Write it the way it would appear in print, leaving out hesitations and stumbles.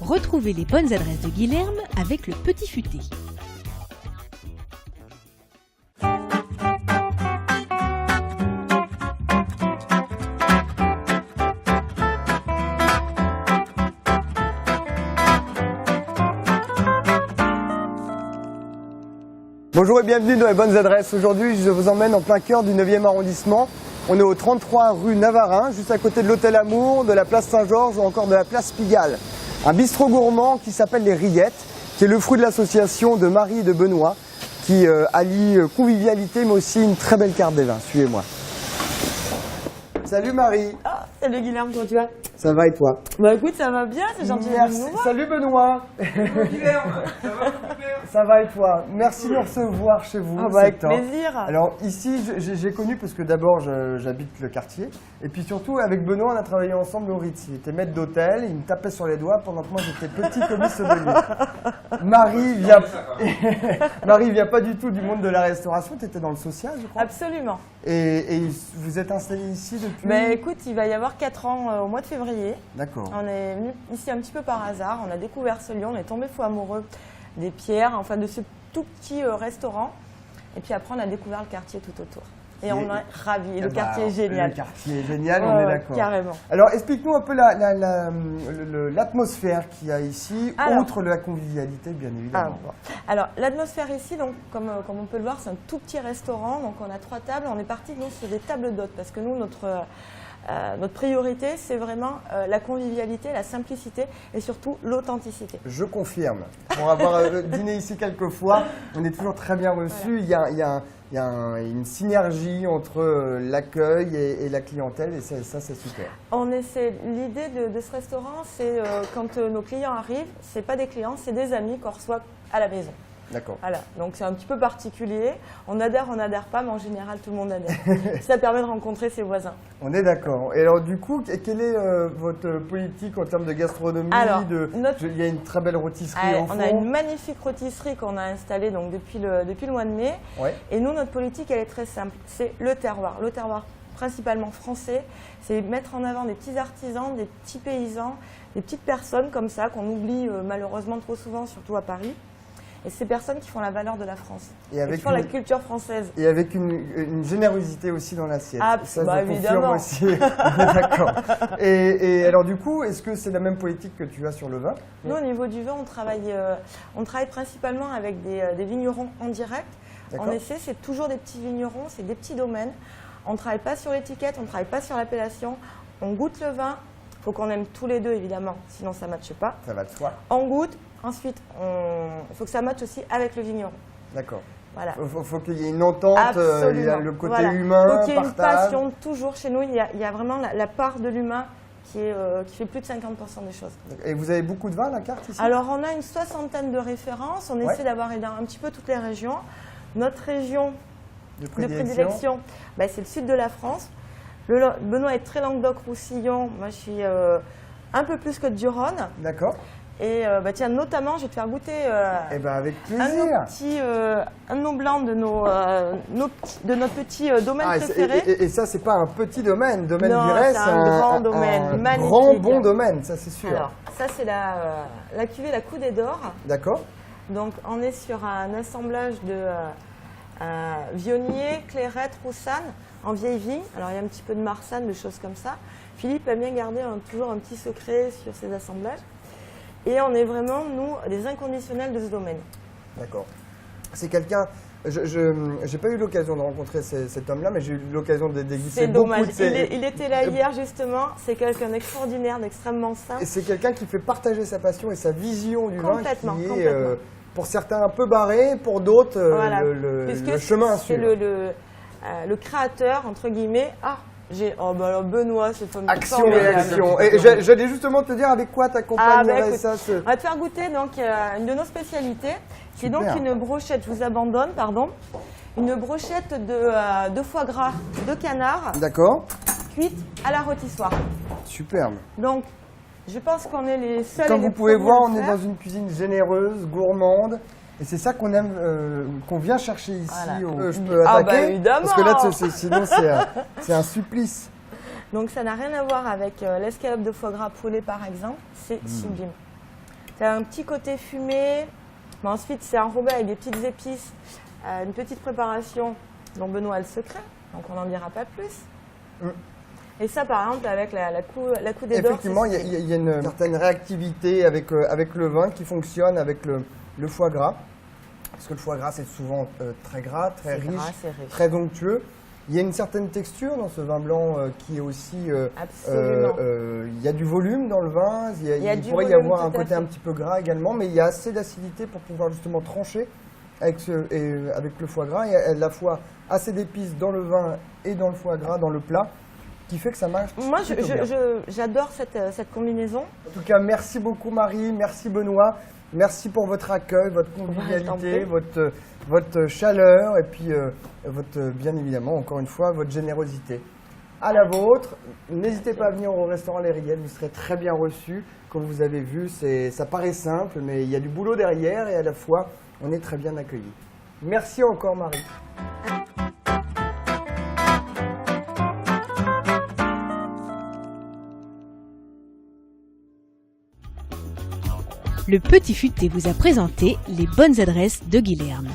Retrouvez les bonnes adresses de Guilherme avec le Petit Futé. Bonjour et bienvenue dans les bonnes adresses. Aujourd'hui, je vous emmène en plein cœur du 9e arrondissement. On est au 33 rue Navarin, juste à côté de l'Hôtel Amour, de la place Saint-Georges ou encore de la place Pigalle. Un bistrot gourmand qui s'appelle Les Rillettes, qui est le fruit de l'association de Marie et de Benoît, qui allie convivialité mais aussi une très belle carte des vins. Suivez-moi. Salut Marie. Ah, salut Guilherme, comment tu vas? Ça va et toi? Bah écoute, ça va bien, c'est gentil de Merci. nous voir. Salut Benoît. Bonjour Guilherme, ça va super? Ça va et toi? Merci de nous recevoir chez vous. Ah bah avec top. plaisir. Alors ici, j'ai connu parce que d'abord j'habite le quartier et puis surtout avec Benoît on a travaillé ensemble au Ritz. Il était maître d'hôtel, il me tapait sur les doigts pendant que moi j'étais petit commis sommelier. Marie vient pas du tout du monde de la restauration, tu étais dans le social je crois. Absolument. Et vous êtes installé ici depuis? Bah écoute, il va y avoir 4 ans au mois de février. D'accord. On est venu ici un petit peu par hasard, on a découvert ce lieu, on est tombé fou amoureux des pierres, enfin de ce tout petit restaurant. Et puis après on a découvert le quartier tout autour. Et on est ravis, le quartier est génial. Le quartier est génial, on est d'accord. Carrément. Alors explique-nous un peu l'atmosphère qu'il y a ici, outre la convivialité bien évidemment. Alors l'atmosphère ici, donc, comme on peut le voir, c'est un tout petit restaurant, donc on a 3 tables, on est parti sur des tables d'hôtes parce que nous, notre priorité, c'est vraiment la convivialité, la simplicité et surtout l'authenticité. Je confirme. Pour avoir dîné ici quelques fois, on est toujours très bien reçus. Voilà. Il y a une synergie entre l'accueil et la clientèle et ça c'est super. L'idée de ce restaurant, c'est quand nos clients arrivent, c'est pas des clients, c'est des amis qu'on reçoit à la maison. D'accord. Voilà, donc c'est un petit peu particulier. On n'adhère pas, mais en général tout le monde adhère. Ça permet de rencontrer ses voisins. On est d'accord. Et alors du coup, quelle est votre politique en termes de gastronomie? Il y a une très belle rôtisserie au fond. On a une magnifique rôtisserie qu'on a installée donc, depuis le mois de mai. Ouais. Et nous, notre politique, elle est très simple. C'est le terroir. Le terroir principalement français. C'est mettre en avant des petits artisans, des petits paysans, des petites personnes comme ça qu'on oublie malheureusement trop souvent, surtout à Paris. Et ces personnes qui font la valeur de la France, et qui font la culture française. Et avec une générosité aussi dans l'assiette. Ah, ça, bah, je évidemment. confirme aussi. D'accord. Et alors du coup, est-ce que c'est la même politique que tu as sur le vin? Nous, au niveau du vin, on travaille principalement avec des vignerons en direct. En essai, c'est toujours des petits vignerons, c'est des petits domaines. On ne travaille pas sur l'étiquette, on ne travaille pas sur l'appellation. On goûte le vin. Il faut qu'on aime tous les deux, évidemment, sinon ça ne matche pas. Ça va de soi. On goûte. Ensuite, il faut que ça matche aussi avec le vigneron. D'accord. Voilà. Il faut qu'il y ait une entente, il y a le côté humain, donc il y a une partage. passion toujours chez nous, il y a vraiment la part de l'humain qui fait plus de 50% des choses. Et vous avez beaucoup de vins à la carte ici? Alors on a une 60aine de références, on essaie d'avoir un petit peu toutes les régions. Notre région de prédilection, c'est le sud de la France. Benoît est très Languedoc-Roussillon, moi je suis un peu plus que du Rhône. D'accord. Et tiens, notamment, je vais te faire goûter avec plaisir. un de nos blancs de notre petit domaine préféré. Et ça, c'est pas un petit domaine. Domaine non, Virès, c'est un grand domaine, un magnifique. grand bon domaine, ça c'est sûr. Alors, ça c'est la cuvée La Coudée d'Or. D'accord. Donc, on est sur un assemblage de Vionnier, Clairette, Roussanne en vieille vigne. Alors, il y a un petit peu de Marsanne, des choses comme ça. Philippe aime bien garder toujours un petit secret sur ces assemblages. Et on est vraiment, nous, des inconditionnels de ce domaine. D'accord. C'est quelqu'un... Je n'ai pas eu l'occasion de rencontrer cet homme-là, mais j'ai eu l'occasion de déguster beaucoup de ses... Il était là hier, justement. C'est quelqu'un d'extraordinaire, d'extrêmement simple. Et c'est quelqu'un qui fait partager sa passion et sa vision du vin qui est, pour certains, un peu barré, pour d'autres, le chemin à suivre. C'est le créateur, entre guillemets. Benoît, c'est comme action et action. Et j'allais justement te dire avec quoi t'accompagnerais ça. On va te faire goûter donc une de nos spécialités, qui est donc une brochette. Je vous abandonne, pardon. Une brochette de foie gras de canard. D'accord. Cuite à la rôtissoire. Superbe. Donc, je pense qu'on est les seuls. Comme vous pouvez voir, on est dans une cuisine généreuse, gourmande. Et c'est ça qu'on aime, qu'on vient chercher ici. Voilà. Je peux attaquer évidemment. Parce que là, sinon, c'est un supplice. Donc ça n'a rien à voir avec l'escalope de foie gras poulet par exemple, c'est sublime. Ça a un petit côté fumé, mais ensuite c'est enrobé avec des petites épices, une petite préparation dont Benoît a le secret, donc on n'en dira pas plus. Et ça, par exemple, avec la coudée d'or. Effectivement, il y a une certaine réactivité avec le vin qui fonctionne avec le foie gras. Parce que le foie gras, c'est souvent très gras, très riche, très onctueux. Il y a une certaine texture dans ce vin blanc qui est aussi... Absolument. Il y a du volume dans le vin, il pourrait y avoir un côté un petit peu gras également, mais il y a assez d'acidité pour pouvoir justement trancher avec le foie gras. Il y a à la fois assez d'épices dans le vin et dans le foie gras, dans le plat, qui fait que ça marche. Moi, j'adore cette combinaison. En tout cas, merci beaucoup Marie, merci Benoît, merci pour votre accueil, votre convivialité, votre chaleur et puis bien évidemment, encore une fois, votre générosité. À la vôtre, n'hésitez pas à venir au restaurant Les Rillettes, vous serez très bien reçus. Comme vous avez vu, ça paraît simple, mais il y a du boulot derrière et à la fois, on est très bien accueillis. Merci encore Marie. Le Petit Futé vous a présenté les bonnes adresses de Guilherme.